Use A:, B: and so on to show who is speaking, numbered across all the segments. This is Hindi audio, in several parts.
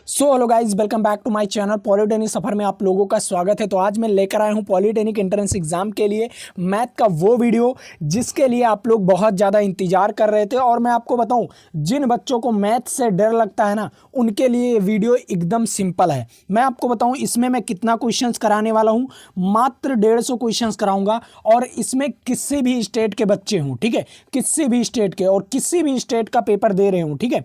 A: Hello guys, welcome back to my channel. Polytechnic सफ़र में आप लोगों का स्वागत है। तो आज मैं लेकर आया हूं पॉलिटेक्निक एंट्रेंस एग्जाम के लिए मैथ का वो वीडियो जिसके लिए आप लोग बहुत ज़्यादा इंतजार कर रहे थे। और मैं आपको बताऊं, जिन बच्चों को मैथ से डर लगता है ना, उनके लिए ये वीडियो एकदम सिंपल है। मैं आपको बताऊँ इसमें मैं कितना क्वेश्चंस कराने वाला हूँ। मात्र 150 क्वेश्चंस कराऊंगा और इसमें किसी भी स्टेट के बच्चे हों, ठीक है, किसी भी स्टेट के, और किसी भी स्टेट का पेपर दे रहे हूँ, ठीक है,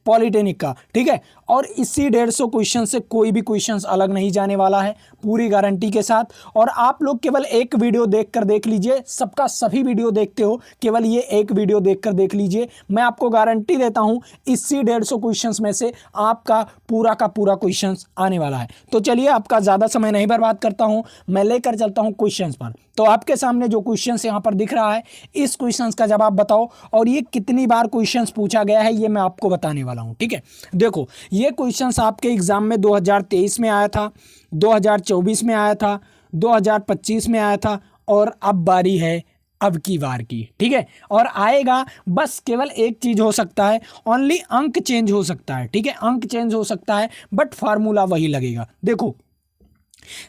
A: पॉलिटेक्निक का, ठीक है। और इसी 150 क्वेश्चन से कोई भी क्वेश्चंस अलग नहीं जाने वाला है, पूरी गारंटी के साथ। और आप लोग केवल एक वीडियो देखकर देख लीजिए, सबका सभी वीडियो देखते हो, केवल ये एक वीडियो देखकर देख लीजिए। मैं आपको गारंटी देता हूं इसी 150 क्वेश्चंस में से आपका पूरा का पूरा क्वेश्चंस आने वाला है। तो चलिए, आपका ज़्यादा समय नहीं बर्बाद करता हूं, मैं लेकर चलता हूं क्वेश्चंस पर। तो आपके सामने जो क्वेश्चंस यहाँ पर दिख रहा है, इस क्वेश्चंस का जवाब बताओ और ये कितनी बार क्वेश्चंस पूछा गया है, ये मैं आपको बताने वाला हूँ, ठीक है। देखो, ये क्वेश्चंस आपके एग्जाम में 2023 में आया था, 2024 में आया था, 2025 में आया था, और अब बारी है अब की बार की, ठीक है। और आएगा, बस केवल एक चीज हो सकता है, ओनली अंक चेंज हो सकता है, ठीक है, अंक चेंज हो सकता है, बट फार्मूला वही लगेगा। देखो,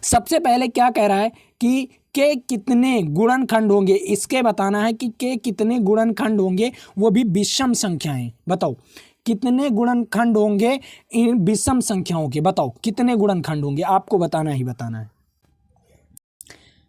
A: सबसे पहले क्या कह रहा है कि के कितने गुणनखंड होंगे, इसके बताना है कि के कितने गुणनखंड होंगे, वो भी विषम संख्याएं। बताओ कितने गुणनखंड होंगे इन विषम संख्याओं के, बताओ कितने गुणनखंड होंगे, आपको बताना ही बताना है।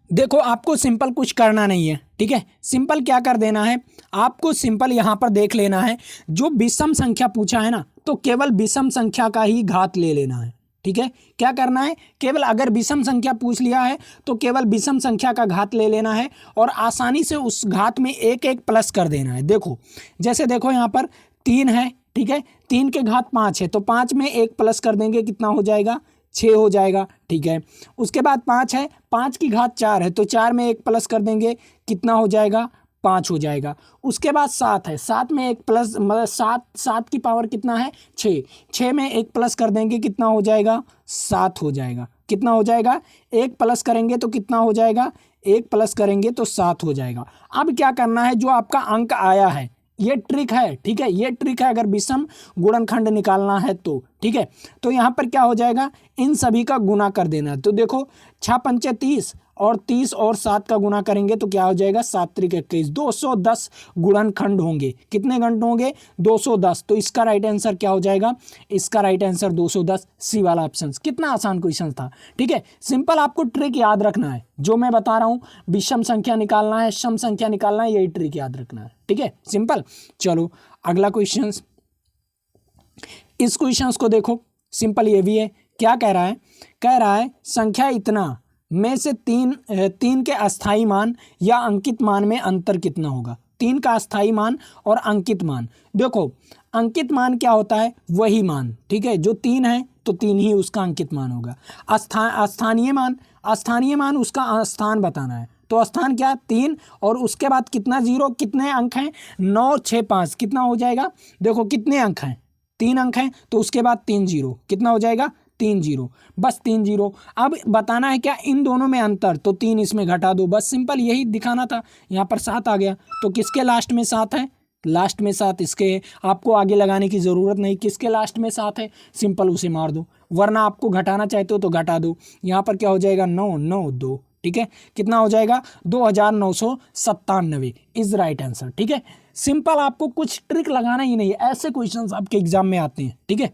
A: देखो, आपको सिंपल कुछ करना नहीं है, ठीक है। सिंपल क्या कर देना है, आपको सिंपल यहां पर देख लेना है, जो विषम संख्या पूछा है ना, तो केवल विषम संख्या का ही घात ले लेना है, ठीक है। क्या करना है, केवल अगर विषम संख्या पूछ लिया है तो केवल विषम संख्या का घात ले लेना है और आसानी से उस घात में एक एक प्लस कर देना है। देखो, जैसे देखो यहाँ पर 3 है, ठीक है, 3 के घात 5 है, तो 5 में एक प्लस कर देंगे, कितना हो जाएगा, 6 हो जाएगा, ठीक है। उसके बाद 5 है, 5 की घात 4 है, तो 4 में एक प्लस कर देंगे, कितना हो जाएगा, 5 हो जाएगा। उसके बाद 7 है, 7 में एक प्लस, मतलब 7 की पावर कितना है, 6, 6 में एक प्लस कर देंगे, कितना हो जाएगा, 7 हो जाएगा। कितना हो जाएगा, एक प्लस करेंगे तो कितना हो जाएगा, एक प्लस करेंगे तो 7 हो जाएगा। अब क्या करना है, जो आपका अंक आया है, ये ट्रिक है, ठीक है, ये ट्रिक है अगर विषम गुणनखंड निकालना है तो, ठीक है। तो यहाँ पर क्या हो जाएगा, इन सभी का गुना कर देना है। तो देखो, 6 पंचे 30 और 30 और 7 का गुना करेंगे तो क्या हो जाएगा, 7 त्रिक 21, 210 गुणनखंड होंगे। कितने खंड होंगे, 210। तो इसका राइट आंसर क्या हो जाएगा, इसका राइट आंसर 210, सी वाला ऑप्शन। कितना आसान क्वेश्चन था, ठीक है। सिंपल आपको ट्रिक याद रखना है, जो मैं बता रहा हूँ, विषम संख्या निकालना है, सम संख्या निकालना है, यही ट्रिक याद रखना है, ठीक है, सिंपल। चलो अगला क्वेश्चन, इस क्वेश्चन को देखो, सिंपल ये भी है। क्या कह रहा है, कह रहा है संख्या इतना में से तीन के अस्थाई मान या अंकित मान में अंतर कितना होगा। 3 का अस्थाई मान और अंकित मान। देखो, अंकित मान क्या होता है, वही मान, ठीक है, जो 3 है तो 3 ही उसका अंकित मान होगा। स्थानीय मान, स्थानीय मान उसका स्थान बताना है, तो स्थान क्या, 3, और उसके बाद कितना जीरो, कितने अंक हैं, 9 6 5, कितना हो जाएगा, देखो कितने अंक हैं, 3 अंक हैं, तो उसके बाद 3 जीरो, कितना हो जाएगा, 3 जीरो, बस 3 जीरो। अब बताना है क्या, इन दोनों में अंतर, तो 3 इसमें घटा दो, बस सिंपल यही दिखाना था। यहाँ पर 7 आ गया, तो किसके लास्ट में 7 है, लास्ट में 7 इसके, आपको आगे लगाने की ज़रूरत नहीं, किसके लास्ट में 7 है, सिंपल उसे मार दो, वरना आपको घटाना चाहते हो तो घटा दो। यहाँ पर क्या हो जाएगा, 9 9 2, ठीक है, कितना हो जाएगा, 2997 इज राइट आंसर, ठीक है। सिंपल, आपको कुछ ट्रिक लगाना ही नहीं है, ऐसे क्वेश्चंस आपके एग्जाम में आते हैं, ठीक है।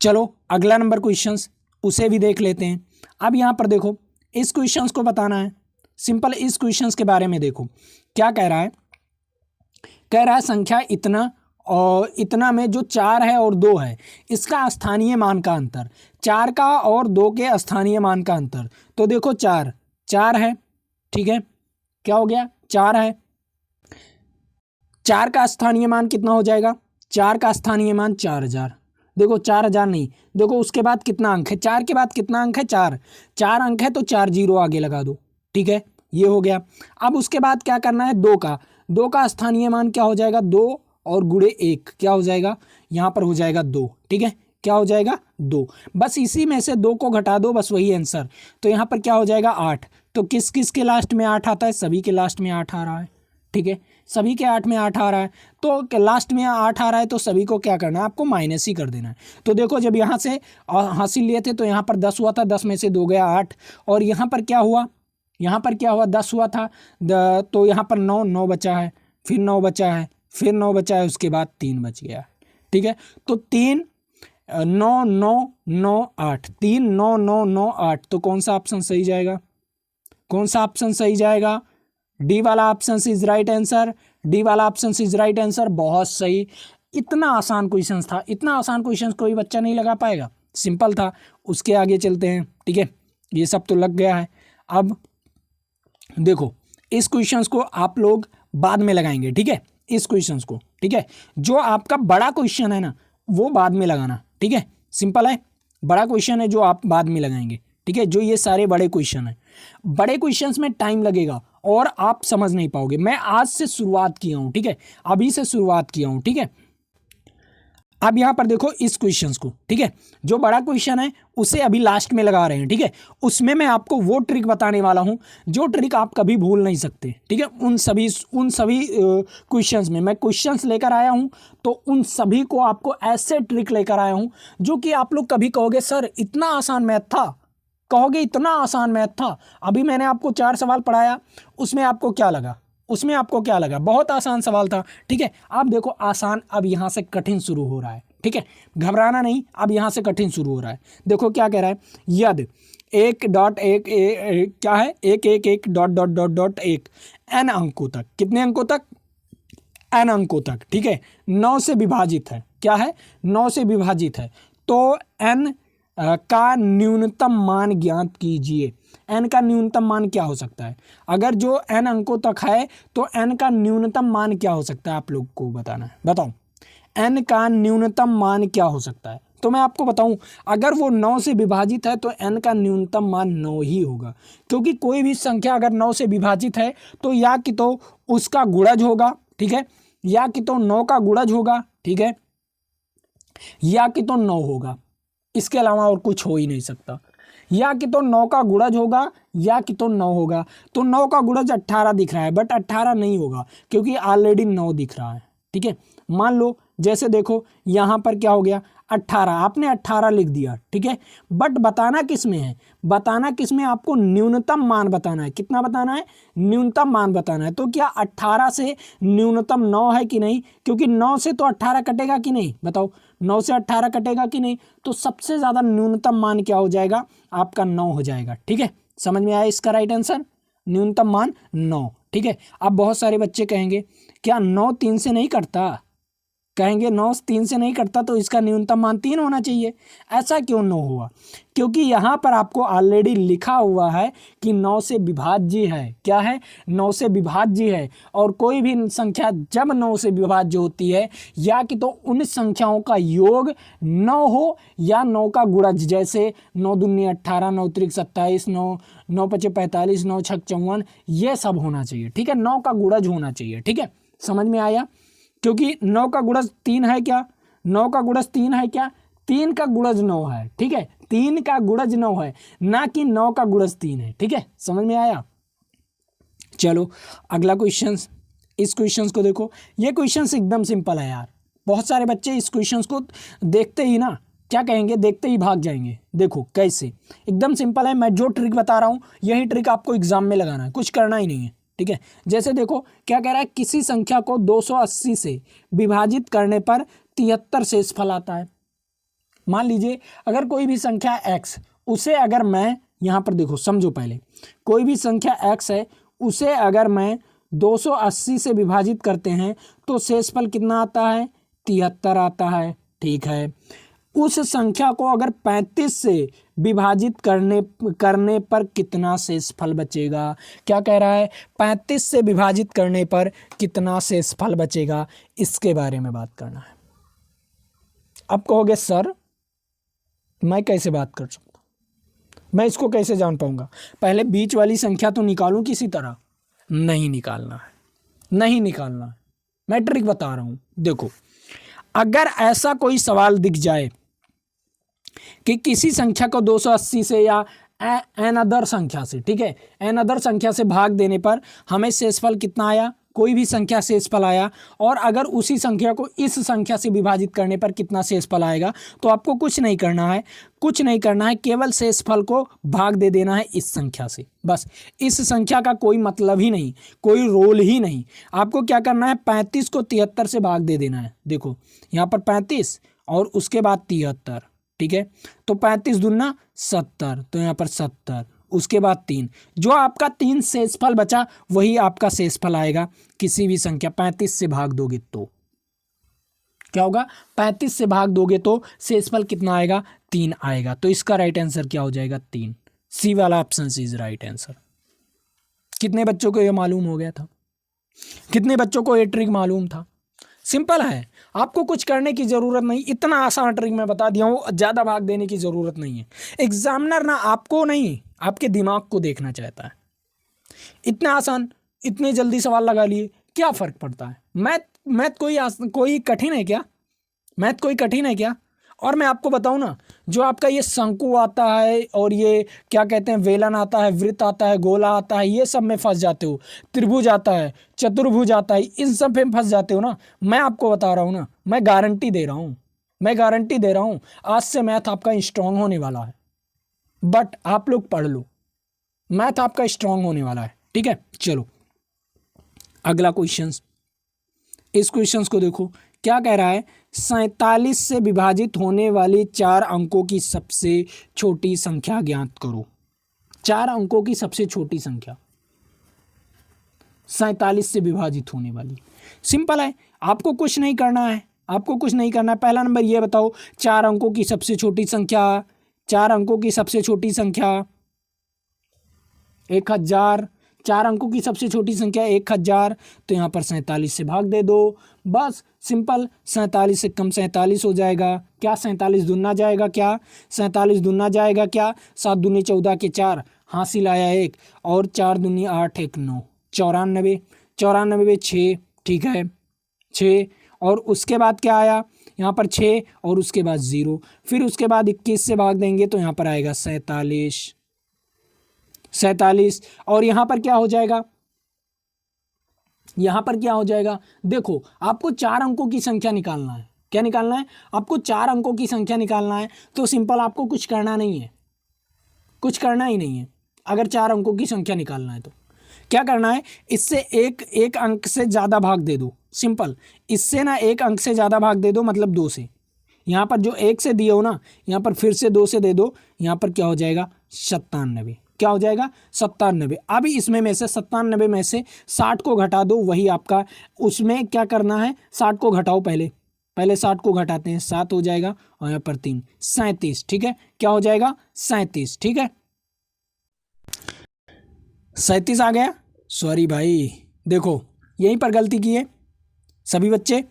A: चलो अगला नंबर क्वेश्चंस, उसे भी देख लेते हैं। अब यहाँ पर देखो, इस क्वेश्चंस को बताना है, सिंपल इस क्वेश्चंस के बारे में देखो क्या कह रहा है। कह रहा है संख्या इतना और इतना में जो 4 है और 2 है, इसका स्थानीय मान का अंतर, 4 का और 2 के स्थानीय मान का अंतर। तो देखो 4 है, ठीक है, क्या हो गया, 4 है, 4 का स्थानीय मान कितना हो जाएगा, 4 का स्थानीय मान 4000। देखो 4000 नहीं, देखो उसके बाद कितना अंक है, 4 के बाद कितना अंक है, 4 अंक है, तो 4 जीरो आगे लगा दो, ठीक है, ये हो गया। अब उसके बाद क्या करना है, 2 का स्थानीय मान क्या हो जाएगा, 2 और गुणे 1 क्या हो जाएगा, यहाँ पर हो जाएगा 2, ठीक है, क्या हो जाएगा, 2, बस इसी में से 2 को घटा दो, बस वही आंसर। तो यहाँ पर क्या हो जाएगा, 8। तो किस किस के लास्ट में 8 आता है, सभी के लास्ट में 8 आ रहा है, ठीक है। सभी के 8 में 8 आ रहा है, तो लास्ट में 8 आ रहा है, तो सभी को क्या करना है, आपको माइनस ही कर देना है। तो देखो जब यहाँ से हासिल लिए थे तो यहाँ पर 10 हुआ था, 10 में से 2 गया 8, और यहाँ पर क्या हुआ, यहाँ पर क्या हुआ, 10 हुआ था, तो यहाँ पर 9, 9 बचा है, फिर 9 बचा है, फिर 9 बचा है, उसके बाद 3 बच गया। ठीक है, तो 3 9 9 9 8, 3 9 9 9 8, तो कौन सा ऑप्शन सही जाएगा, कौन सा ऑप्शन सही जाएगा, डी वाला option is right answer, D वाला ऑप्शन इज राइट आंसर। बहुत सही, इतना आसान क्वेश्चन था, इतना आसान क्वेश्चन कोई बच्चा नहीं लगा पाएगा, सिंपल था। उसके आगे चलते हैं। ठीक है, ये सब तो लग गया है। अब देखो इस क्वेश्चंस को आप लोग बाद में लगाएंगे। ठीक है, इस क्वेश्चंस को, ठीक है, जो आपका बड़ा क्वेश्चन है ना वो बाद में लगाना। ठीक है, सिंपल है, बड़ा क्वेश्चन है जो आप बाद में लगाएंगे। ठीक है, जो ये सारे बड़े क्वेश्चन हैं, बड़े क्वेश्चंस में टाइम लगेगा और आप समझ नहीं पाओगे। मैं आज से शुरुआत किया हूँ, ठीक है, अभी से शुरुआत किया हूँ। ठीक है, अब यहाँ पर देखो इस क्वेश्चंस को, ठीक है, जो बड़ा क्वेश्चन है उसे अभी लास्ट में लगा रहे हैं। ठीक है, उसमें मैं आपको वो ट्रिक बताने वाला हूँ जो ट्रिक आप कभी भूल नहीं सकते। ठीक है, उन सभी क्वेश्चंस में मैं क्वेश्चंस लेकर आया हूँ, तो उन सभी को आपको ऐसे ट्रिक लेकर आया हूँ जो कि आप लोग कभी कहोगे सर इतना आसान मैथ था, कहोगे इतना आसान मैथ था। अभी मैंने आपको 4 सवाल पढ़ाया, उसमें आपको क्या लगा, उसमें आपको क्या लगा, बहुत आसान सवाल था। ठीक है, अब देखो आसान, अब यहाँ से कठिन शुरू हो रहा है। ठीक है, घबराना नहीं, अब यहाँ से कठिन शुरू हो रहा है। देखो क्या कह रहा है, यदि 1.1 क्या है, 1 dot dot dot dot 1 n अंकों तक, कितने अंकों तक, n अंकों तक, ठीक है, 9 से विभाजित है, क्या है, 9 से विभाजित है, तो n का न्यूनतम मान ज्ञात कीजिए। n का न्यूनतम मान क्या हो सकता है, अगर जो n अंकों तक है तो n का न्यूनतम मान क्या हो सकता है, आप लोग को बताना है, बताओ n का न्यूनतम मान क्या हो सकता है। तो मैं आपको बताऊं, अगर वो 9 से विभाजित है तो n का न्यूनतम मान 9 ही होगा, क्योंकि कोई भी संख्या अगर 9 से विभाजित है तो या कि तो उसका गुणज होगा, ठीक है, या कि तो 9 का गुणज होगा, ठीक है, या कि तो 9 होगा, इसके अलावा और कुछ हो ही नहीं सकता। या कि तो 9 का गुणज होगा या कि तो 9 होगा। तो 9 का गुणज 18 दिख रहा है, बट 18 नहीं होगा क्योंकि ऑलरेडी 9 दिख रहा है। ठीक है, मान लो जैसे देखो यहाँ पर क्या हो गया, 18, आपने 18 लिख दिया, ठीक है, बट बताना किस में है, बताना किस में, आपको न्यूनतम मान बताना है। कितना बताना है, न्यूनतम मान बताना है। तो क्या 18 से न्यूनतम 9 है कि नहीं, क्योंकि 9 से तो 18 कटेगा कि नहीं, बताओ 9 से 18 कटेगा कि नहीं, तो सबसे ज़्यादा न्यूनतम मान क्या हो जाएगा, आपका 9 हो जाएगा। ठीक है, समझ में आया इसका राइट आंसर, न्यूनतम मान 9। ठीक है, अब बहुत सारे बच्चे कहेंगे क्या 9 3 से नहीं कटता, कहेंगे 9 3 से नहीं कटता तो इसका न्यूनतम मान 3 होना चाहिए। ऐसा क्यों 9 हुआ, क्योंकि यहाँ पर आपको ऑलरेडी लिखा हुआ है कि 9 से विभाज्य है, क्या है, 9 से विभाज्य है। और कोई भी संख्या जब 9 से विभाज्य होती है या कि तो उन संख्याओं का योग 9 हो या 9 का गुणज, जैसे 9 दूनी 18, 9 त्रिक 27, 9 पचे 45, 9 छक 54, ये सब होना चाहिए। ठीक है, 9 का गुणज होना चाहिए। ठीक है, समझ में आया, क्योंकि 9 का गुणज 3 है क्या, 9 का गुणज 3 है क्या, 3 का गुणज 9 है। ठीक है, 3 का गुणज 9 है, ना कि 9 का गुणज 3 है। ठीक है, समझ में आया। चलो अगला क्वेश्चन, इस क्वेश्चन को देखो, ये क्वेश्चन एकदम सिंपल है यार। बहुत सारे बच्चे इस क्वेश्चन को देखते ही ना क्या कहेंगे, देखते ही भाग जाएंगे। देखो कैसे, एकदम सिंपल है, मैं जो ट्रिक बता रहा हूँ यही ट्रिक आपको एग्जाम में लगाना है, कुछ करना ही नहीं है। ठीक है, जैसे देखो क्या कह रहा है, किसी संख्या को 280 से विभाजित करने पर 73 शेषफल आता है। मान लीजिए अगर कोई भी संख्या x, उसे अगर मैं यहाँ पर देखो, समझो पहले, कोई भी संख्या x है, उसे अगर मैं 280 से विभाजित करते हैं तो शेषफल कितना आता है, 73 आता है। ठीक है, उस संख्या को अगर 35 से विभाजित करने पर कितना शेषफल बचेगा, क्या कह रहा है, 35 से विभाजित करने पर कितना शेषफल बचेगा, इसके बारे में बात करना है। अब कहोगे सर मैं कैसे बात कर सकता हूँ, मैं इसको कैसे जान पाऊंगा, पहले बीच वाली संख्या तो निकालूं किसी तरह, नहीं निकालना है, नहीं निकालना है, मैं ट्रिक बता रहा हूँ। देखो अगर ऐसा कोई सवाल दिख जाए कि किसी संख्या को 280 से या एन अदर संख्या से, ठीक है, एन अदर संख्या से भाग देने पर हमें शेषफल कितना आया, कोई भी संख्या शेषफल आया और अगर उसी संख्या को इस संख्या से विभाजित करने पर कितना शेषफल आएगा, तो आपको कुछ नहीं करना है, कुछ नहीं करना है, केवल शेषफल को भाग दे देना है इस संख्या से। बस इस संख्या का कोई मतलब ही नहीं, कोई रोल ही नहीं। आपको क्या करना है, 35 को 73 से भाग दे देना है। देखो यहाँ पर 35 और उसके बाद 73, ठीक है। तो 35 दूना 70, तो यहाँ पर 70, उसके बाद 3, जो आपका 3 शेषफल बचा वही आपका शेषफल आएगा। किसी भी संख्या 35 से भाग दोगे तो क्या होगा, 35 से भाग दोगे तो शेषफल कितना आएगा, 3 आएगा। तो इसका राइट आंसर क्या हो जाएगा, 3। सी वाला ऑप्शन इज राइट आंसर। कितने बच्चों को ये मालूम हो गया था, कितने बच्चों को ये ट्रिक मालूम था? सिंपल है, आपको कुछ करने की ज़रूरत नहीं, इतना आसान ट्रिक मैं बता दिया हूँ, ज़्यादा भाग देने की ज़रूरत नहीं है। एग्जामिनर ना आपको नहीं, आपके दिमाग को देखना चाहता है। इतना आसान, इतने जल्दी सवाल लगा लिए, क्या फ़र्क पड़ता है? मैथ कोई कठिन है क्या? मैथ कोई कठिन है क्या? और मैं आपको बताऊं ना, जो आपका ये शंकु आता है और ये क्या कहते हैं, वेलन आता है, वृत्त आता है, गोला आता है, ये सब में फंस जाते हो, त्रिभुज आता है, चतुर्भुज आता है, इन सब में फंस जाते हो ना। मैं आपको बता रहा हूँ ना, मैं गारंटी दे रहा हूँ, मैं गारंटी दे रहा हूँ, आज से मैथ आपका स्ट्रांग होने वाला है। बट आप लोग पढ़ लो, मैथ आपका स्ट्रांग होने वाला है, ठीक है। चलो अगला क्वेश्चन, इस क्वेश्चन को देखो क्या कह रहा है, 47 से विभाजित होने वाली 4 अंकों की सबसे छोटी संख्या ज्ञात करो। 4 अंकों की सबसे छोटी संख्या 47 से विभाजित होने वाली। सिंपल है, आपको कुछ नहीं करना है, आपको कुछ नहीं करना है। पहला नंबर ये बताओ, 4 अंकों की सबसे छोटी संख्या, 4 अंकों की सबसे छोटी संख्या 1000, 4 अंकों की सबसे छोटी संख्या 1000, तो यहाँ पर 47 से भाग दे दो, बस सिंपल। 47 से कम 47 हो जाएगा क्या, 47 दुना जाएगा क्या, 47 दुना जाएगा क्या, 7 दूनी 14 के 4, हासिल आया 1, और 4 दूनी 8 1 9, 94, 94 6, ठीक है 6, और उसके बाद क्या आया यहाँ पर 6, और उसके बाद 0, फिर उसके बाद 21 से भाग देंगे तो यहाँ पर आएगा 47, 47, और यहाँ पर क्या हो जाएगा, यहाँ पर क्या हो जाएगा, देखो आपको 4 अंकों की संख्या निकालना है। क्या निकालना है आपको, 4 अंकों की संख्या निकालना है। तो सिंपल, आपको कुछ करना नहीं है, कुछ करना ही नहीं है। अगर 4 अंकों की संख्या निकालना है तो क्या करना है, इससे एक अंक से ज़्यादा भाग दे दो। सिंपल, इससे ना 1 अंक से ज़्यादा भाग दे दो, मतलब 2 से। यहाँ पर जो 1 से दिए हो ना, यहाँ पर फिर से 2 से दे दो, यहाँ पर क्या हो जाएगा 97, क्या हो जाएगा 97। अभी इसमें में से 97 में से 60 को घटा दो, वही आपका, उसमें क्या करना है 60 को घटाओ, पहले 60 को घटाते हैं, 7 हो जाएगा, और यहाँ पर 3 37, ठीक है, क्या हो जाएगा 37, ठीक है 37 आ गया। सॉरी भाई, देखो यहीं पर गलती की है सभी बच्चे,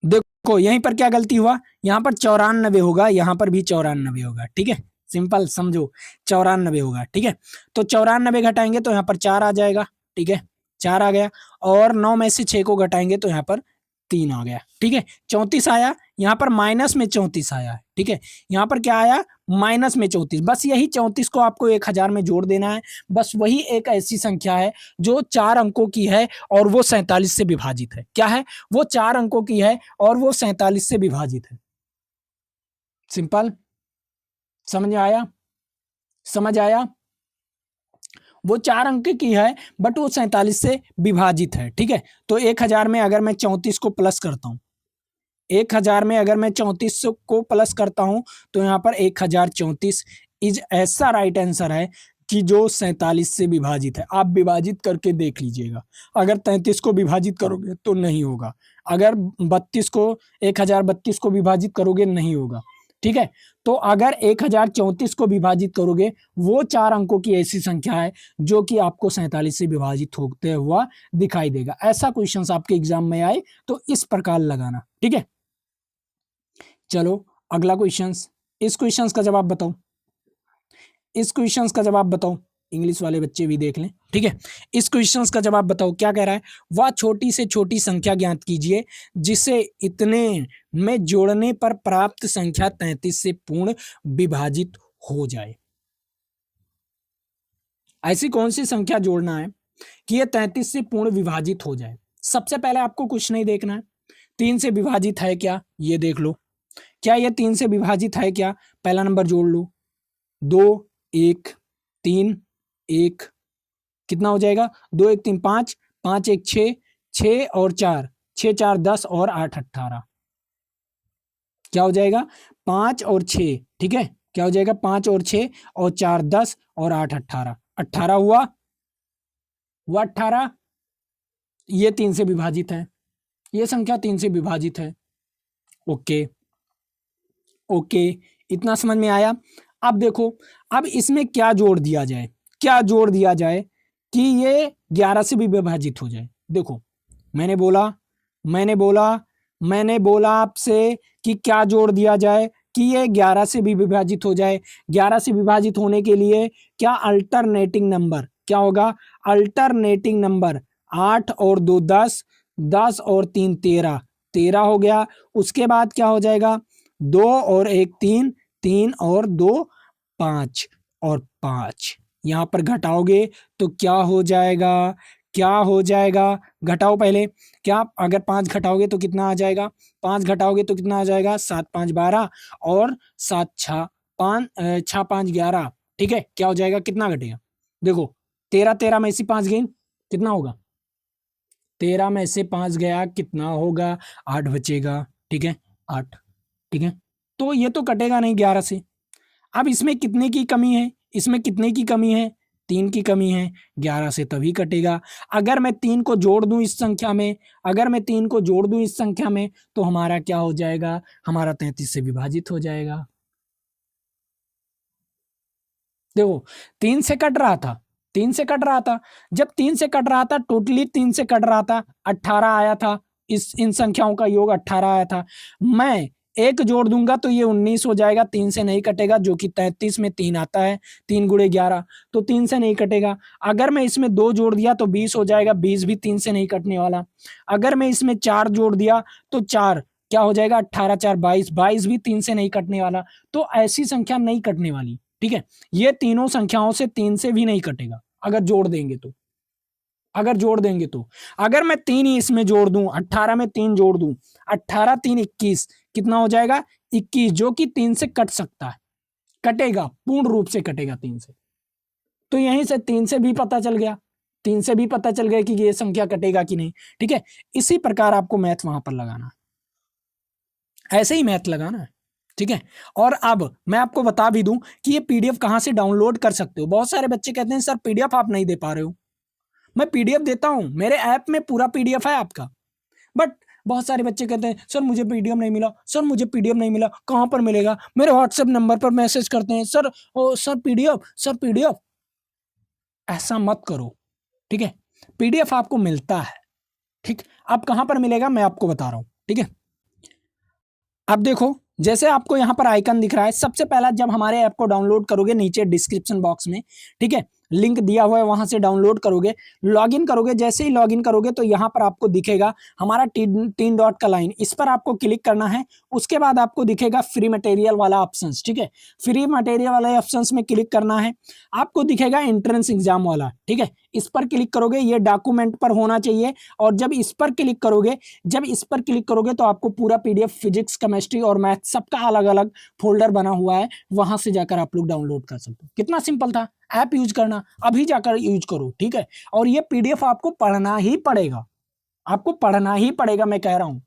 A: देखो यहीं पर क्या गलती हुआ, यहाँ पर 94 होगा, यहाँ पर भी 94 होगा, ठीक है, सिंपल समझो 94 होगा, ठीक है। तो 94 घटाएंगे तो यहाँ पर 4 आ जाएगा, ठीक है 4 आ गया, और 9 में से 6 को घटाएंगे तो यहाँ पर 3 आ गया, ठीक है 34 आया, यहाँ पर माइनस में 34 आया है, ठीक है, यहाँ पर क्या आया माइनस में 34। बस यही 34 को आपको 1000 में जोड़ देना है। बस वही एक ऐसी संख्या है जो 4 अंकों की है और वो 47 से विभाजित है। क्या है वो, 4 अंकों की है और वो 47 से विभाजित है। सिंपल, समझ आया, समझ आया, वो 4 अंक की है बट वो 47 से विभाजित है, ठीक है। तो 1000 में अगर मैं 34 को प्लस करता हूँ, 1000 में अगर मैं 34 को प्लस करता हूँ तो यहाँ पर 1034 इज ऐसा राइट आंसर है कि जो 47 से विभाजित है। आप विभाजित करके देख लीजिएगा, अगर 33 को विभाजित करोगे तो नहीं होगा, अगर 32 को 1032 को विभाजित करोगे नहीं होगा, ठीक है। तो अगर 1034 को विभाजित करोगे, वो 4 अंकों की ऐसी संख्या है जो कि आपको 47 से विभाजित होते हुआ दिखाई देगा। ऐसा क्वेश्चंस आपके एग्जाम में आए तो इस प्रकार लगाना, ठीक है। चलो अगला क्वेश्चंस, इस क्वेश्चंस का जवाब बताओ, इस क्वेश्चंस का जवाब बताओ, इंग्लिश वाले बच्चे भी देख लें, ठीक है। इस क्वेश्चंस का जवाब बताओ, क्या कह रहा है, वह छोटी से छोटी संख्या ज्ञात कीजिए जिसे इतने में जोड़ने पर प्राप्त संख्या 33 से पूर्ण विभाजित हो जाए। ऐसी कौन सी संख्या जोड़ना है कि ये 33 से पूर्ण विभाजित हो जाए। सबसे पहले आपको कुछ नहीं देखना है, 3 से विभाजित है क्या ये देख लो। क्या ये 3 से विभाजित है क्या? पहला नंबर जोड़ लो, 2 1 3 1, कितना हो जाएगा? 2 1 3 5, 5 1 6, 6 और 4, 6 4 10 और 8 18, क्या हो जाएगा? 5 और 6, ठीक है, क्या हो जाएगा? 5 और 6 और 4 10 और 8 18, 18 हुआ 18। ये 3 से विभाजित है, ये संख्या 3 से विभाजित है। ओके ओके, इतना समझ में आया। अब देखो, अब इसमें क्या जोड़ दिया जाए, क्या जोड़ दिया जाए कि ये 11 से भी विभाजित हो जाए। देखो, मैंने बोला आपसे कि क्या जोड़ दिया जाए कि ये 11 से भी विभाजित हो जाए। 11 से विभाजित होने के लिए क्या अल्टरनेटिंग नंबर क्या होगा? अल्टरनेटिंग नंबर 8 और 2 10, 10 और 3 13, 13 हो गया। उसके बाद क्या हो जाएगा? 2 और 1 3, 3 और 2 5 और 5। यहां पर घटाओगे तो क्या हो जाएगा? क्या हो जाएगा? घटाओ पहले। क्या अगर 5 घटाओगे तो कितना आ जाएगा? 5 घटाओगे तो कितना आ जाएगा? 7 5 12 और 7 6 5 6 5 11, ठीक है। क्या हो जाएगा? कितना घटेगा? देखो, 13 13 में से 5 गई, कितना होगा? 13 में से 5 गया, कितना होगा? 8 बचेगा, ठीक है, 8, ठीक है। तो ये तो कटेगा नहीं 11 से। अब इसमें कितने की कमी है? इसमें कितने की कमी है? 3 की कमी है। 11 से तभी कटेगा अगर मैं 3 को जोड़ दूं इस संख्या में। अगर मैं 3 को जोड़ दूं इस संख्या में तो हमारा क्या हो जाएगा? हमारा 33 से विभाजित हो जाएगा। देखो, 3 से कट रहा था, 3 से कट रहा था। जब 3 से कट रहा था, टोटली 3 से कट रहा था, 18 आया था। इन संख्याओं का योग 18 आया था। मैं एक जोड़ दूंगा तो ये 19 हो जाएगा, 3 से नहीं कटेगा, जो कि 33 में 3 आता है, 3 गुणे 11, तो 3 से नहीं कटेगा। अगर मैं इसमें 2 जोड़ दिया तो 20 हो जाएगा, 20 भी 3 से नहीं कटने वाला। अगर मैं इसमें 4 जोड़ दिया तो 4 क्या हो जाएगा? 18 4 22, 22 भी 3 से नहीं कटने वाला। तो ऐसी संख्या नहीं कटने वाली, ठीक है। ये तीनों संख्याओं से 3 से भी नहीं कटेगा अगर जोड़ देंगे तो। अगर जोड़ देंगे तो अगर मैं 3 ही इसमें जोड़ दूं, 18 में 3 जोड़ दूं, 18 3 21, कितना हो जाएगा? 21, जो कि 3 से कट सकता है, कटेगा, पूर्ण रूप से कटेगा 3 से। तो यहीं से 3 से भी पता चल गया, 3 से भी पता चल गया कि ये संख्या कटेगा कि नहीं, ठीक है। इसी प्रकार आपको मैथ वहां पर लगाना है, ऐसे ही मैथ लगाना है, ठीक है। और अब मैं आपको बता भी दूं कि ये पीडीएफ कहां से डाउनलोड कर सकते हो। बहुत सारे बच्चे कहते हैं सर पीडीएफ आप नहीं दे पा रहे हो। मैं पीडीएफ देता हूं, मेरे ऐप में पूरा पीडीएफ है आपका। बट बहुत सारे बच्चे कहते हैं सर मुझे पीडीएफ नहीं मिला, सर मुझे पीडीएफ नहीं मिला, कहां पर मिलेगा? मेरे व्हाट्सएप नंबर पर मैसेज करते हैं, सर ओ सर पीडीएफ, सर पीडीएफ। ऐसा मत करो, ठीक है। पीडीएफ आपको मिलता है, ठीक। अब कहां पर मिलेगा मैं आपको बता रहा हूं, ठीक है। अब देखो, जैसे आपको यहाँ पर आइकन दिख रहा है, सबसे पहला जब हमारे ऐप को डाउनलोड करोगे, नीचे डिस्क्रिप्शन बॉक्स में, ठीक है, लिंक दिया हुआ है, वहां से डाउनलोड करोगे, लॉगिन करोगे। जैसे ही लॉगिन करोगे तो यहाँ पर आपको दिखेगा हमारा 3 डॉट का लाइन, इस पर आपको क्लिक करना है। उसके बाद आपको दिखेगा फ्री मटेरियल वाला ऑप्शन, ठीक है। फ्री मटेरियल वाले ऑप्शन में क्लिक करना है। आपको दिखेगा एंट्रेंस एग्जाम वाला, ठीक है, इस पर क्लिक करोगे। ये डॉक्यूमेंट पर होना चाहिए। और जब इस पर क्लिक करोगे तो आपको पूरा पीडीएफ फिजिक्स, केमिस्ट्री और मैथ सबका अलग अलग फोल्डर बना हुआ है, वहां से जाकर आप लोग डाउनलोड कर सकते हो। कितना सिंपल था, ऐप यूज करना, अभी जाकर यूज करो, ठीक है। और ये पीडीएफ आपको पढ़ना ही पड़ेगा, आपको पढ़ना ही पड़ेगा, मैं कह रहा हूं।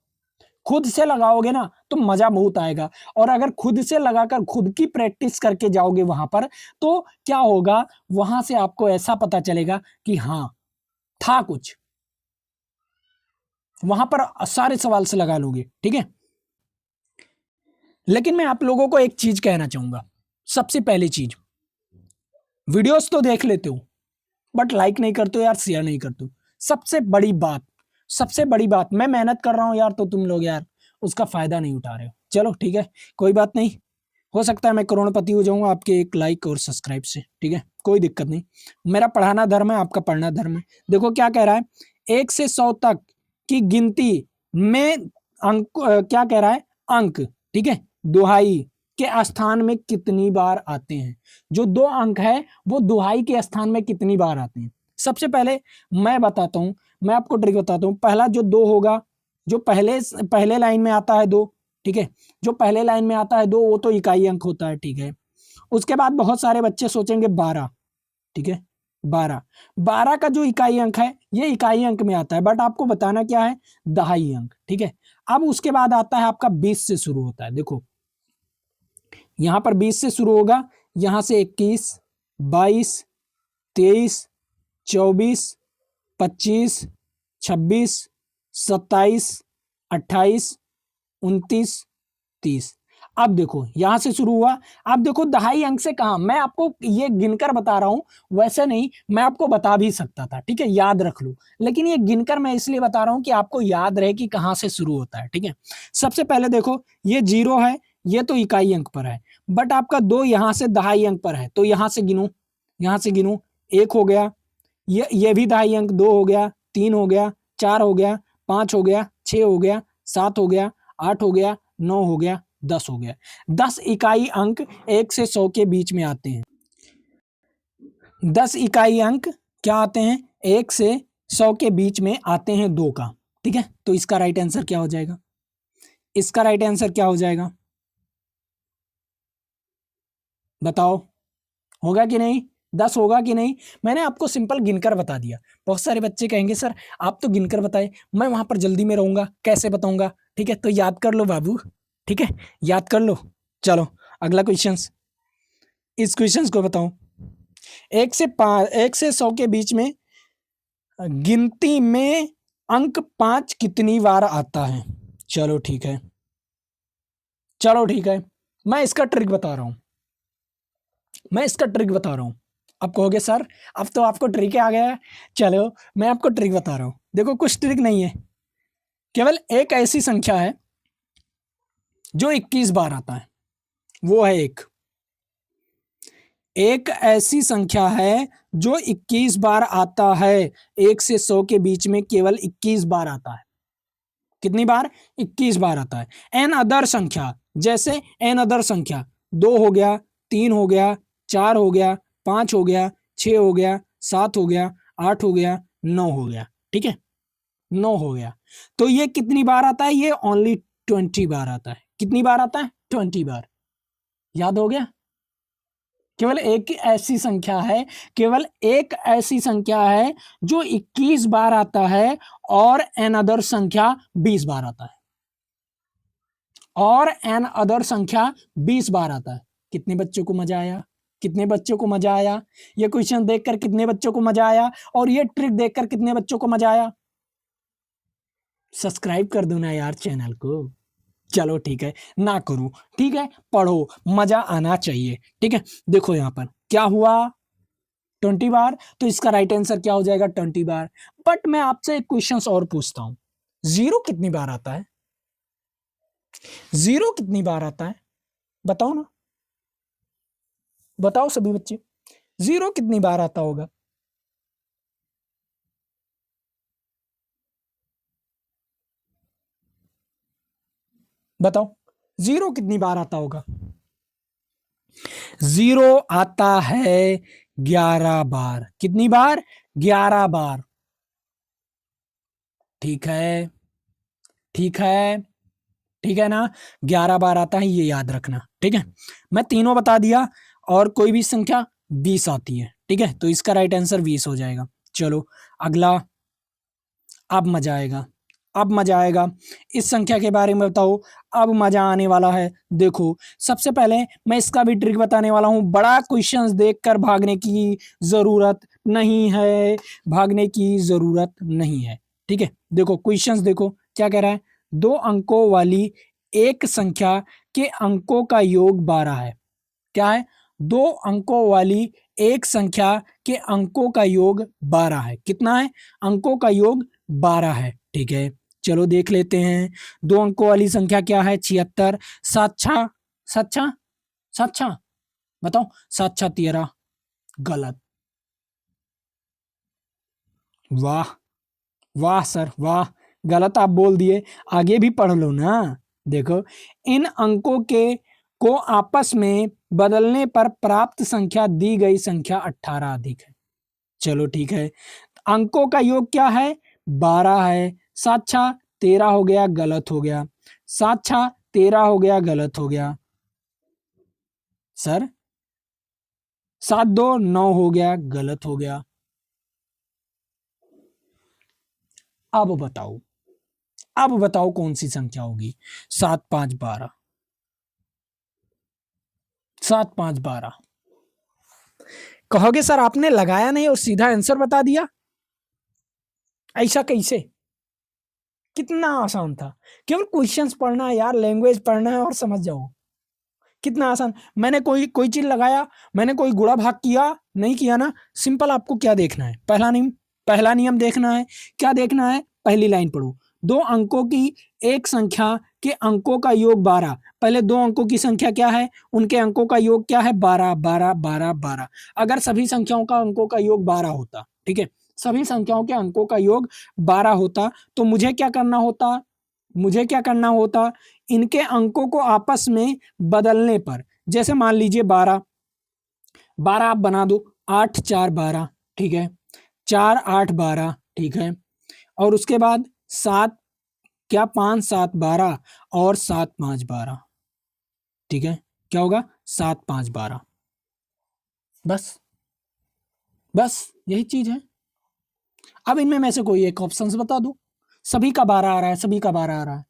A: खुद से लगाओगे ना तो मजा बहुत आएगा। और अगर खुद से लगाकर खुद की प्रैक्टिस करके जाओगे वहां पर, तो क्या होगा? वहां से आपको ऐसा पता चलेगा कि हाँ था कुछ, वहां पर सारे सवाल से लगा लोगे, ठीक है। लेकिन मैं आप लोगों को एक चीज कहना चाहूंगा। सबसे पहली चीज, वीडियोस तो देख लेते हो बट लाइक नहीं करते हो यार, शेयर नहीं करते हो। सबसे बड़ी बात, मैं मेहनत कर रहा हूं यार, तो तुम लोग यार उसका फायदा नहीं उठा रहे हो। चलो ठीक है, कोई बात नहीं, हो सकता है मैं करोड़पति हो जाऊंगा आपके एक लाइक और सब्सक्राइब से, ठीक है, कोई दिक्कत नहीं। मेरा पढ़ाना धर्म है, आपका पढ़ना धर्म है। देखो क्या कह रहा है, 1 से 100 तक की गिनती में अंक, क्या कह रहा है? अंक, ठीक है, दुहाई के स्थान में कितनी बार आते हैं? जो 2 अंक है वो दुहाई के स्थान में कितनी बार आते हैं? सबसे पहले मैं बताता हूँ, मैं आपको ट्रिक बताता हूँ। पहला जो 2 होगा, जो पहले लाइन में आता है 2, ठीक है, जो पहले लाइन में आता है 2 वो तो इकाई अंक होता है, ठीक है। उसके बाद बहुत सारे बच्चे सोचेंगे 12, ठीक है, 12, 12 का जो इकाई अंक है ये इकाई अंक में आता है, बट आपको बताना क्या है, दहाई अंक, ठीक है। अब उसके बाद आता है आपका 20 से शुरू होता है, देखो यहां पर 20 से शुरू होगा, यहां से 21, 22, 23, 24, 25, 26, 27, 28, 29, 30। अब देखो यहां से शुरू हुआ, अब देखो दहाई अंक से कहां, मैं आपको ये गिनकर बता रहा हूं, वैसे नहीं मैं आपको बता भी सकता था, ठीक है, याद रख लो, लेकिन ये गिनकर मैं इसलिए बता रहा हूं कि आपको याद रहे कि कहां से शुरू होता है, ठीक है। सबसे पहले देखो ये 0 है, ये तो इकाई अंक पर है, बट आपका 2 यहां से दहाई अंक पर है, तो यहां से गिनू, यहां से गिनू, 1 हो गया, ये भी दहाई अंक, 2 हो गया, 3 हो गया, 4 हो गया, 5 हो गया, 6 हो गया, 7 हो गया, 8 हो गया, 9 हो गया, 10 हो गया। 10 इकाई अंक 1 से 100 के बीच में आते हैं। 10 इकाई अंक क्या आते हैं, 1 से 100 के बीच में आते हैं 2 का, ठीक है। तो इसका राइट आंसर क्या हो जाएगा, इसका राइट आंसर क्या हो जाएगा, बताओ, होगा कि नहीं, 10 होगा कि नहीं। मैंने आपको सिंपल गिनकर बता दिया। बहुत सारे बच्चे कहेंगे सर आप तो गिनकर बताए, मैं वहां पर जल्दी में रहूंगा, कैसे बताऊंगा, ठीक है, तो याद कर लो बाबू, ठीक है, याद कर लो। चलो अगला क्वेश्चन, इस क्वेश्चन को बताऊं, 1 से 100 के बीच में गिनती में अंक 5 कितनी बार आता है। चलो ठीक है, चलो ठीक है, मैं इसका ट्रिक बता रहा हूं, मैं इसका ट्रिक बता रहा हूं। आप कहोगे सर अब तो आपको ट्रिक आ गया है, चलो मैं आपको ट्रिक बता रहा हूं। देखो कुछ ट्रिक नहीं है, केवल एक ऐसी संख्या है जो 21 बार आता है, वो है एक ऐसी संख्या है जो 21 बार आता है, 1 से 100 के बीच में केवल 21 बार आता है। कितनी बार, 21 बार आता है। एन अदर संख्या, जैसे एन अदर संख्या 2 हो गया, 3 हो गया, 4 हो गया, 5 हो गया, 6 हो गया, 7 हो गया, 8 हो गया, 9 हो गया, ठीक है, 9 हो गया। तो ये कितनी बार आता है, ये ओनली 20 बार आता है। कितनी बार आता है, 20 बार। याद हो गया, केवल एक ऐसी संख्या है, केवल एक ऐसी संख्या है जो 21 बार आता है, और एन अदर संख्या 20 बार आता है, और एन अदर संख्या 20 बार आता है। कितने बच्चों को मजा आया, कितने बच्चों को मजा आया, ये क्वेश्चन देखकर कितने बच्चों को मजा आया, और ये ट्रिक देखकर कितने बच्चों को मजा आया। सब्सक्राइब कर दो ना यार चैनल को। चलो ठीक है, ना करूं, ठीक है, पढ़ो, मजा आना चाहिए, ठीक है। देखो यहां पर क्या हुआ, 20 बार, तो इसका राइट आंसर क्या हो जाएगा, 20 बार। बट मैं आपसे एक क्वेश्चन और पूछता हूं, 0 कितनी बार आता है, 0 कितनी बार आता है, बताओ ना, बताओ सभी बच्चे, 0 कितनी बार आता होगा। बताओ 0 कितनी बार आता होगा। 0 आता है 11 बार। कितनी बार, 11 बार, ठीक है, ठीक है, ठीक है ना, 11 बार आता है, ये याद रखना, ठीक है। मैं तीनों बता दिया, और कोई भी संख्या 20 आती है, ठीक है, तो इसका राइट आंसर 20 हो जाएगा। चलो अगला, अब मजा आएगा, अब मजा आएगा, इस संख्या के बारे में बताओ, अब मजा आने वाला है। देखो सबसे पहले मैं इसका भी ट्रिक बताने वाला हूं, बड़ा क्वेश्चंस देखकर भागने की जरूरत नहीं है, भागने की जरूरत नहीं है, ठीक है। देखो क्वेश्चंस देखो क्या कह रहा है, 2 अंकों वाली एक संख्या के अंकों का योग 12 है। क्या है, 2 अंकों वाली एक संख्या के अंकों का योग 12 है। कितना है, अंकों का योग 12 है, ठीक है। चलो देख लेते हैं, 2 अंकों वाली संख्या क्या है, 76, सात छा, सात छा, सात छा, बताओ, 7 छा 13, गलत। वाह, वाह सर वाह, गलत आप बोल दिए, आगे भी पढ़ लो ना। देखो इन अंकों के को आपस में बदलने पर प्राप्त संख्या दी गई संख्या 18 अधिक है। चलो ठीक है। अंकों का योग क्या है? 12 है। 7 छा 13 हो गया, गलत हो गया। 7 छा 13 हो गया, गलत हो गया सर। 7 2 9 हो गया, गलत हो गया। अब बताओ, अब बताओ कौन सी संख्या होगी? 7 5 12। 7 5 12। कहोगे सर आपने लगाया नहीं और सीधा आंसर बता दिया, ऐसा कैसे? कितना आसान था। केवल क्वेश्चंस पढ़ना है यार, लैंग्वेज पढ़ना है और समझ जाओ। कितना आसान। मैंने कोई कोई चीज लगाया, मैंने कोई गुणा भाग किया नहीं किया ना। सिंपल, आपको क्या देखना है? पहला नियम देखना है। क्या देखना है? पहली लाइन पढ़ो। दो अंकों की एक संख्या के अंकों का योग 12। पहले दो अंकों की संख्या क्या है? उनके अंकों का योग क्या है? 12 12 12 12। अगर सभी संख्याओं का अंकों का योग 12 होता, ठीक है, सभी संख्याओं के अंकों का योग 12 होता, तो मुझे क्या करना होता? मुझे क्या करना होता? इनके अंकों को आपस में बदलने पर, जैसे मान लीजिए 12 12 आप बना दो, 8 4 12, ठीक है, 4 8 12, ठीक है, और उसके बाद 7 क्या 5 7 12 और 7 5 12, ठीक है, क्या होगा? 7 5 12। बस, बस यही चीज है। अब इनमें में से कोई एक ऑप्शन बता दो। सभी का 12 आ रहा है, सभी का 12 आ रहा है।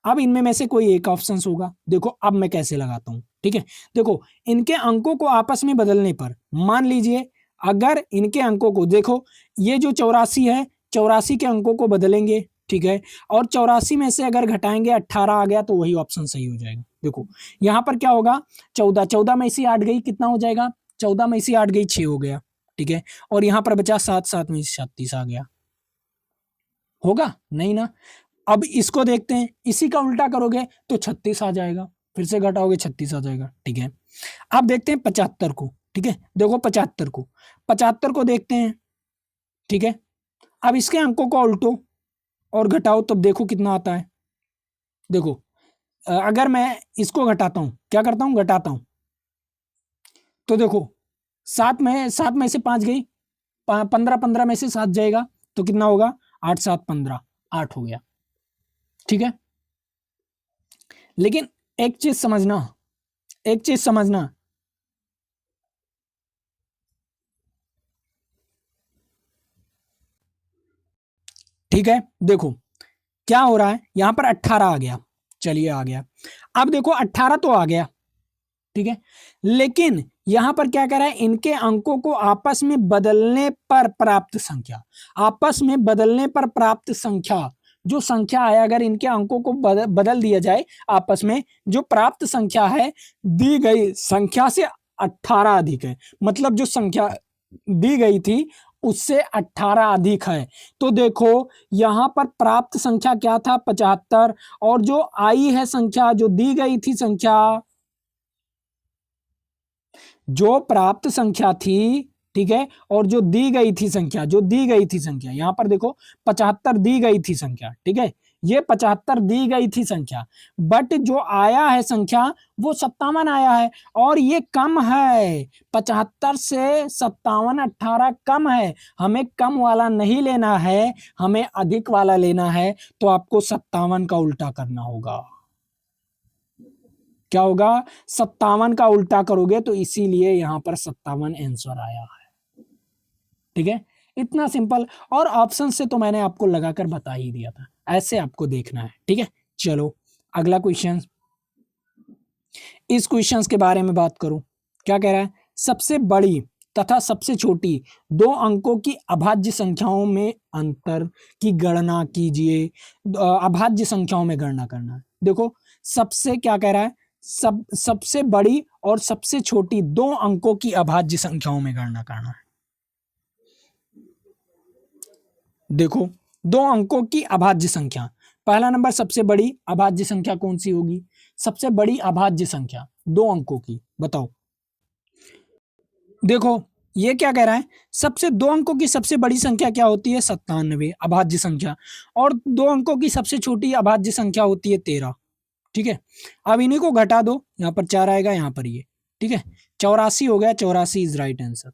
A: अब इनमें में से कोई एक ऑप्शन होगा। देखो अब मैं कैसे लगाता हूं, ठीक है। देखो, इनके अंकों को आपस में बदलने पर, मान लीजिए अगर इनके अंकों को देखो, ये जो 84 है, 84 के अंकों को बदलेंगे, ठीक है, और 84 में से अगर घटाएंगे 18 आ गया तो वही ऑप्शन सही हो जाएगा। देखो यहां पर क्या होगा? 14 14 में से 8 गई, कितना हो जाएगा? 14 में से 8 गई 6 हो गया, ठीक है, और यहां पर बचा 7 7 में से 36 आ गया। होगा नहीं ना? अब इसको देखते हैं, इसी का उल्टा करोगे तो 36 आ जाएगा, फिर से घटाओगे 36 आ जाएगा, ठीक है। अब देखते हैं 75 को, ठीक है, देखो 75 को, 75 को देखते हैं, ठीक है। अब इसके अंकों को उल्टो और घटाओ, तब देखो कितना आता है। देखो अगर मैं इसको घटाता हूं, क्या करता हूं? घटाता हूं, तो देखो 7 में से 5 गई, 15 15 में से 7 जाएगा, तो कितना होगा? 8 7 15, 8 हो गया, ठीक है। लेकिन एक चीज समझना, एक चीज समझना, ठीक है। देखो क्या हो रहा है, यहां पर 18 आ गया, चलिए आ गया। अब देखो 18 तो आ गया, ठीक है, लेकिन यहां पर क्या कर रहा है? इनके अंकों को आपस में बदलने पर प्राप्त संख्या, आपस में बदलने पर प्राप्त संख्या, जो संख्या है अगर इनके अंकों को बदल दिया जाए आपस में, जो प्राप्त संख्या है दी गई संख्या से 18 अधिक है, मतलब जो संख्या दी गई थी उससे 18 अधिक है। तो देखो यहां पर प्राप्त संख्या क्या था? 75, और जो आई है संख्या, जो दी गई थी संख्या, जो प्राप्त संख्या थी, ठीक है, और जो दी गई थी संख्या, जो दी गई थी संख्या, यहां पर देखो 75 दी गई थी संख्या, ठीक है, ये 75 दी गई थी संख्या, बट जो आया है संख्या वो 57 आया है, और ये कम है। 75 से 57, 18 कम है। हमें कम वाला नहीं लेना है, हमें अधिक वाला लेना है, तो आपको 57 का उल्टा करना होगा। क्या होगा? 57 का उल्टा करोगे, तो इसीलिए यहां पर 57 आंसर आया है, ठीक है। इतना सिंपल, और ऑप्शन से तो मैंने आपको लगाकर बता ही दिया था, ऐसे आपको देखना है, ठीक है। चलो अगला क्वेश्चन, इस क्वेश्चन के बारे में बात करूं। क्या कह रहा है? सबसे बड़ी तथा सबसे छोटी दो अंकों की अभाज्य संख्याओं में अंतर की गणना कीजिए। अभाज्य संख्याओं में गणना करना है। देखो सबसे क्या कह रहा है? सबसे बड़ी और सबसे छोटी दो अंकों की अभाज्य संख्याओं में गणना करना है। देखो दो अंकों की अभाज्य संख्या, पहला नंबर सबसे बड़ी अभाज्य संख्या कौन सी होगी? सबसे बड़ी अभाज्य संख्या दो अंकों की, बताओ। देखो ये क्या कह रहा है? सबसे दो अंकों की सबसे बड़ी संख्या क्या होती है? 97 अभाज्य संख्या, और दो अंकों की सबसे छोटी अभाज्य संख्या होती है 13, ठीक है। अब इन्हीं को घटा दो, यहाँ पर 4 आएगा, यहाँ पर ये, ठीक है, 84 हो गया, 84 इज राइट आंसर।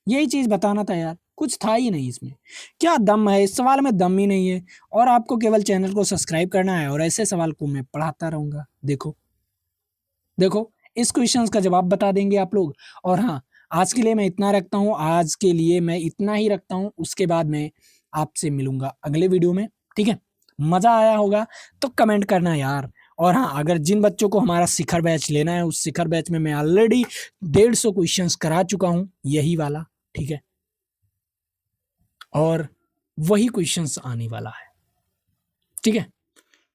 A: यही चीज़ बताना था यार, कुछ था ही नहीं इसमें। क्या दम है? इस सवाल में दम ही नहीं है और आपको केवल चैनल को सब्सक्राइब करना है और ऐसे सवाल को मैं पढ़ाता रहूँगा। देखो, देखो इस क्वेश्चंस का जवाब बता देंगे आप लोग। और हाँ, आज के लिए मैं इतना रखता हूँ, आज के लिए मैं इतना ही रखता हूँ, उसके बाद मैं आपसे मिलूँगा अगले वीडियो में, ठीक है? मज़ा आया होगा तो कमेंट करना यार। और हाँ, अगर जिन बच्चों को हमारा शिखर बैच लेना है, उस शिखर बैच में मैं ऑलरेडी 150 क्वेश्चंस करा चुका हूँ, यही वाला, ठीक है? और वही क्वेश्चंस आने वाला है, ठीक है?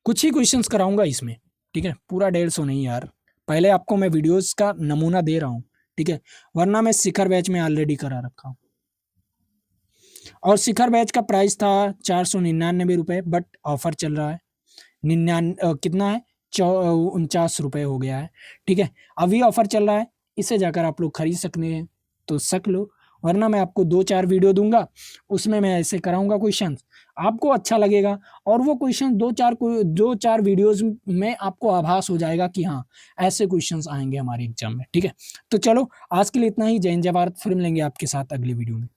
A: कुछ ही क्वेश्चंस कराऊंगा इसमें, ठीक है? पूरा 150 नहीं यार। पहले आपको मैं वीडियोस का नमूना दे रहा हूँ, ठीक है? वरना मैं शिखर बैच में ऑलरेडी करा रखा हूँ। और शिखर बैच का प्राइस था 499 रुपये, बट ऑफर चल रहा है कितना है, 49 रुपये हो गया है, ठीक है? अभी ऑफर चल रहा है, इसे जाकर आप लोग खरीद सकते हैं तो सक लो, वरना मैं आपको 2-4 वीडियो दूंगा, उसमें मैं ऐसे कराऊंगा क्वेश्चन, आपको अच्छा लगेगा और वो क्वेश्चन 2-4 वीडियोस में आपको आभास हो जाएगा कि हाँ, ऐसे क्वेश्चंस आएंगे हमारे एग्जाम में, ठीक है? तो चलो आज के लिए इतना ही। जय हिंद जय भारत, फिर मिलेंगे आपके साथ अगली वीडियो में।